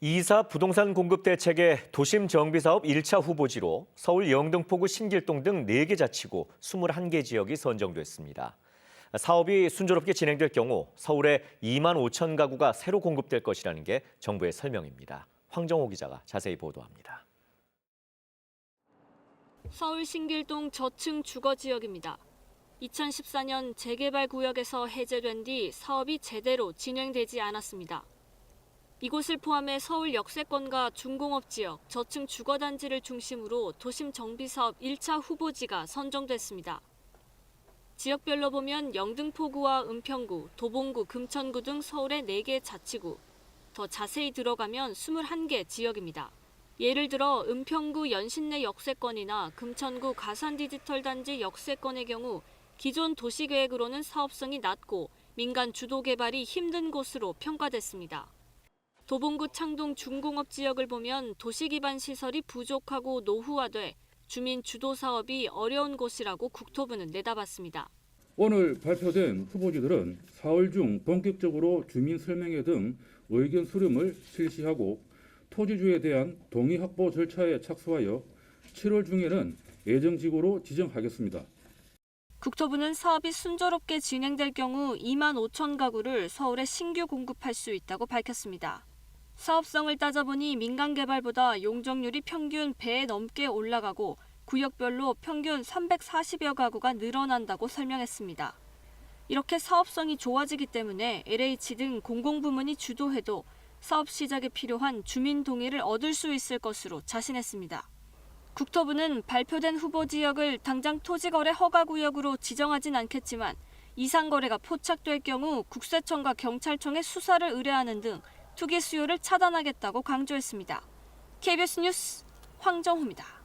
이사 부동산 공급 대책의 도심 정비 사업 1차 후보지로 서울 영등포구 신길동 등 4개 자치구 21개 지역이 선정됐습니다. 사업이 순조롭게 진행될 경우 서울에 2만 5천 가구가 새로 공급될 것이라는 게 정부의 설명입니다. 황정호 기자가 자세히 보도합니다. 서울 신길동 저층 주거 지역입니다. 2014년 재개발 구역에서 해제된 뒤 사업이 제대로 진행되지 않았습니다. 이곳을 포함해 서울 역세권과 중공업 지역, 저층 주거단지를 중심으로 도심 정비 사업 1차 후보지가 선정됐습니다. 지역별로 보면 영등포구와 은평구, 도봉구, 금천구 등 서울의 4개 자치구, 더 자세히 들어가면 21개 지역입니다. 예를 들어 은평구 연신내 역세권이나 금천구 가산디지털단지 역세권의 경우 기존 도시계획으로는 사업성이 낮고 민간 주도 개발이 힘든 곳으로 평가됐습니다. 도봉구 창동 중공업 지역을 보면 도시기반 시설이 부족하고 노후화돼 주민 주도 사업이 어려운 곳이라고 국토부는 내다봤습니다. 오늘 발표된 후보지들은 사흘 중 본격적으로 주민 설명회 등 의견 수렴을 실시하고 토지주에 대한 동의 확보 절차에 착수하여 7월 중에는 예정지구로 지정하겠습니다. 국토부는 사업이 순조롭게 진행될 경우 2만 5천 가구를 서울에 신규 공급할 수 있다고 밝혔습니다. 사업성을 따져보니 민간 개발보다 용적률이 평균 배 넘게 올라가고 구역별로 평균 340여 가구가 늘어난다고 설명했습니다. 이렇게 사업성이 좋아지기 때문에 LH 등 공공부문이 주도해도 사업 시작에 필요한 주민 동의를 얻을 수 있을 것으로 자신했습니다. 국토부는 발표된 후보 지역을 당장 토지거래 허가구역으로 지정하진 않겠지만 이상거래가 포착될 경우 국세청과 경찰청에 수사를 의뢰하는 등 투기 수요를 차단하겠다고 강조했습니다. KBS 뉴스 황정호입니다.